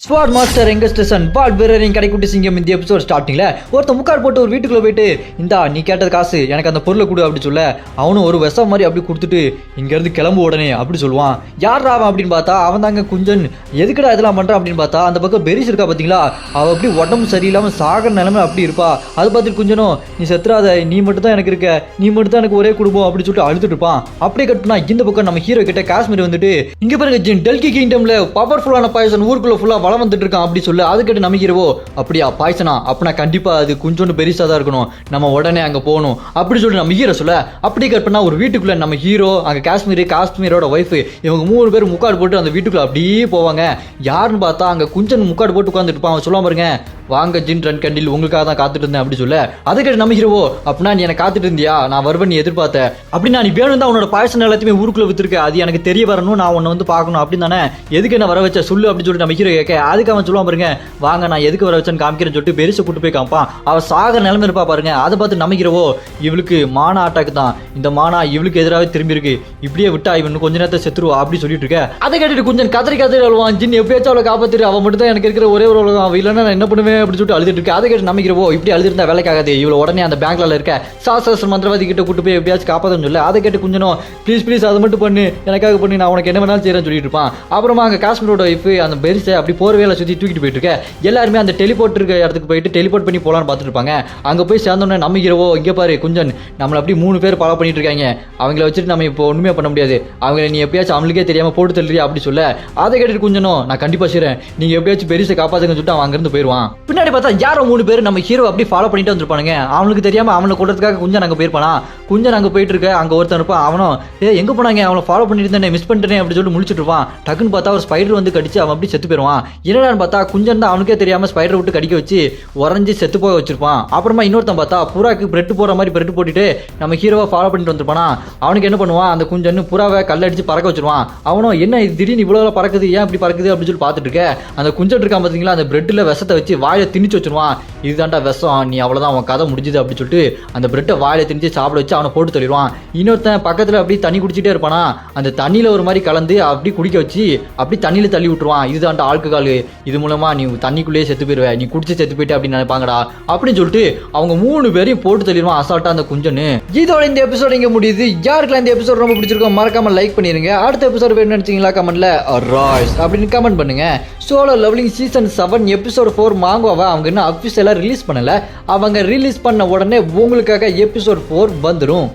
Swat master யங்கஸ்டர்ஸ் and ball வீரரின் கடைக்குட்டி சிங்கம் இந்த episode ஸ்டார்டிங்ல ஒருத்த முக்காடு போட்டு ஒரு வீட்டுக்குள்ள போயிட்டு இந்தா நீ கேட்டது காசு எனக்கு அந்த பொருளை கொடு அப்படி சொல்ல அவனும் ஒரு விஷம் மாதிரி அப்படி கொடுத்துட்டு இங்க இருந்து கிளம்பு உடனே அப்படி சொல்லுவான். யார் அவன் அப்படின்னு பார்த்தா அவன் தாங்க குஞ்சன். எதுக்குடா இதெல்லாம் பண்றான் அப்படின்னு பார்த்தா அந்த பக்கம் பெரிஸ் இருக்கா பாத்தீங்களா, அவ அப்படி உடம்பு சரியில்லாம சாகர நிலைமை அப்படி இருப்பா. அதை பார்த்துட்டு குஞ்சனும் நீ செத்துறாத, நீ மட்டும் தான் எனக்கு இருக்க, நீ மட்டும் தான் எனக்கு ஒரே குடும்பம் அப்படி சொல்லிட்டு அழுதுட்டு இருப்பான். அப்படியே கட்டுனா இந்த பக்கம் நம்ம ஹீரோ கிட்ட காஷ்மீர் வந்துட்டு இங்க பாருங்க ஜின் டெல்கி கிங்டம்ல பவர்ஃபுல்லான பாய்சன் ஊருக்குள்ள ஃபுல்லா வளம் வந்துட்டு இருக்கான் அப்படி சொல்லு. அது கேட்டு நம்பிக்கிறவோ அப்படியா பாய்சனா அப்படின்னா கண்டிப்பா அது கொஞ்சோண்டு பெருசா தான் இருக்கணும், நம்ம உடனே அங்க போகணும் அப்படி சொல்லிட்டு நம்ம ஹீரோ சொல்ல அப்படி கட் பண்ணா ஒரு வீட்டுக்குள்ள நம்ம ஹீரோ அங்க காஷ்மீரோட ஒய்ஃப் இவங்க 3 பேர் முக்காடு போட்டு அந்த வீட்டுக்குள்ள அப்படியே போவாங்க. யாருன்னு பார்த்தா அங்க குஞ்சன் முக்காடு போட்டு உட்காந்துட்டு இருப்பான். அவன் சொல்லுவான் பாருங்க, வாங்க ஜின் ரன் கண்டில் உங்களுக்காக தான் காத்துட்டு இருந்தேன் அப்படி சொல்ல. அதை கேட்டு நம்ம ஹீரோ அப்படின்னா நீ எனக்கு காத்துட்டு இருந்தியா, நான் வருவேன் நீ எதிர்பார்த்த அப்படின்னா நீ வேணும் தான் உன்னோட பாய்சன் எல்லாத்தையுமே ஊருக்குள்ள வித்துருக்க, அது எனக்கு தெரிய வரணும், நான் உன்னை வந்து பார்க்கணும் அப்படின்னு தானே, எதுக்கு என்ன வர வச்ச சொல்லு அப்படின்னு சொல்லிட்டு நம்ம ஹீரோ கேட்க அதுக்கு அவன் சொல்லுவான் பாருங்க, வாங்க நான் எதுக்கு வர வச்சேன்னு காமிக்கிறேன்னு சொல்லிட்டு பெருசை கூட்டு போய் காமிப்பான். அவ சாக நிலைமை இருப்பா பாருங்க. அதை பார்த்து நம்ம ஹீரோ இவளுக்கு மானா அட்டாக் தான், இந்த மானா இவளுக்கு எதிராகவே திரும்பி இருக்கு, இப்படியே விட்டா இவனு கொஞ்ச நேரத்தை செத்துருவா அப்படி சொல்லிட்டு இருக்க. அதை கேட்டுட்டு கொஞ்சம் கதறி அழுவான். ஜின் எப்படியாச்சும் அவளை காப்பாத்திரு, அவன் மட்டும் தான் எனக்கு இருக்கிற ஒரே ஒரு உலகம், அவ இல்லைன்னா நான் என்ன பண்ணுவேன் அப்படி சொல்லிட்டு அழுதுட்டு இருக்கு. அதை கேட்டு நம்பிக்கிறவோ இப்படி அழுதுருந்தா வேலைக்காகாது, இவ்வளோ உடனே அந்த பேங்க்ல இருக்க சாஸ்திர மந்திரவாதி கிட்ட கூட்டு போய் எப்படியாச்சும் காப்பாத்தன்னு சொல்ல. அதை கேட்டு கொஞ்சம் ப்ளீஸ் அதை மட்டும் பண்ணு, எனக்காக பண்ணி நான் உனக்கு என்ன வேணாலும் செய்யறேன்னு சொல்லிட்டு இருப்பான். அப்புறமா அங்க காஷ்மீரோட ஒய்ஃப் அந்த பெரிசை அப்படி போர்வேல சுற்றி தூக்கிட்டு போயிட்டு இருக்க. எல்லாருமே அந்த டெலிபோர்ட் இருக்க இடத்துக்கு போயிட்டு டெலிபோர்ட் பண்ணி போலான்னு பார்த்துட்டு இருப்பாங்க. அங்க போய் சேர்ந்தோன்னே நம்பிக்கிறவோ இங்க பாரு குஞ்சன் நம்மள அப்படி 3 பேர் ஃபாலோ பண்ணிட்டு இருக்காங்க, அவங்கள வச்சுட்டு நம்ம இப்போ ஒண்ணுமே பண்ண முடியாது, அவங்கள நீ எப்பயாச்சும் அவங்களுக்கே தெரியாம போட்டு தள்ளுறியா அப்படி சொல்ல. அதை கேட்டுட்டு குஞ்சனும் நான் கண்டிப்பா செய்றேன், நீங்க எப்பயாச்சும் பெரிசை காப்பாத்துங்கன்னு சொல்லிட்டு அவன் அங்கிருந்து போயிடுவான். பின்னாடி பார்த்தா யாரோ 3 பேர் நம்ம ஹீரோ அப்படி ஃபாலோ பண்ணிட்டு வந்துருப்பானுங்க. அவனுக்கு தெரியாம அவனை கொள்றதுக்காக குஞ்சன் அங்க போயிருப்பானா. குஞ்சன் அங்க போயிட்டு இருக்க அங்க ஒருத்தன் இருப்பான். அவனும் எங்க போனாங்க, அவனை ஃபாலோ பண்ணிட்டு இருந்தேன் மிஸ் பண்ணிட்டேன் அப்படி சொல்லிட்டு முழிச்சிட்டு இருப்பான். டக்குன்னு பார்த்தா ஒரு ஸ்பைடர் வந்து கடிச்சு அவன் அப்படி செத்து போயிருவான். என்னடான்னு பார்த்தா குஞ்சன் தான் அவனுக்கே தெரியாம ஸ்பைடர் விட்டு கடிக்க வச்சு உறைஞ்சி செத்து போக வச்சிருப்பான். அப்புறமா இன்னொருத்தன் பார்த்தா புறாக்கு பிரெட் போற மாதிரி பிரெட் போட்டுட்டு நம்ம ஹீரோவை ஃபாலோ பண்ணிட்டு வந்துருப்பானா. அவனுக்கு என்ன பண்ணுவான், அந்த குஞ்சன் புறாவை கல்லடிச்சு பறக்க வச்சிருவான். அவனும் என்ன இது திடீர்னு இவ்வளவு பறக்குது, ஏன் இப்படி பறக்குது அப்படின்னு சொல்லி பார்த்துட்டு இருக்க. அந்த குஞ்சன் இருக்கான் பார்த்தீங்களா, அந்த பிரெட்ல விஷத்தை வச்சு வாயில திணிச்சு வச்சிருவான். இதுதான்டா விஷம், நீ அவ்வளவுதான் உன் கதை முடிஞ்சுது அப்படி சொல்லிட்டு அந்த பிரெட்டை வாயில திணிச்சு சாப்பிட வச்சு அவனை போட்டு தள்ளிடுவான். இன்னொருத்தன் பக்கத்துல அப்படி தண்ணி குடிச்சிட்டே இருப்பானா, அந்த தண்ணியில ஒரு மாதிரி கலந்து அப்படி குடிக்க வச்சு அப்படி தண்ணியில தள்ளி விட்டுருவான். இதுதான்டா ஆல்கஹால், இது மூலமா நீ தண்ணிக்குள்ளேயே செத்து போயிருவ, நீ குடிச்சு செத்து போயிட்டு அப்படின்னு நினைப்பாங்கடா அப்படின்னு சொல்லிட்டு அவங்க 3 பேரையும் போட்டு தள்ளிடுவான் அசால்ட்டா அந்த குஞ்சனு. இதோட இந்த எபிசோட் இங்க முடியுது. யாருக்கெல்லாம் இந்த எபிசோட் ரொம்ப பிடிச்சிருக்கோ மறக்காம லைக் பண்ணிருங்க. அடுத்த எபிசோட் வேணும்னு நினைச்சீங்களா கமெண்ட்ல ராய்ஸ் அப்படின்னு கமெண்ட் பண்ணுங்க. சோலோ லெவலிங் சீசன் 7 எபிசோட் 4 மாங்கோவை அவங்க இன்னும் அஃபிஷியலா ரிலீஸ் பண்ணல, அவங்க ரிலீஸ் பண்ண உடனே உங்களுக்காக எபிசோட் 4 வந்துடும்.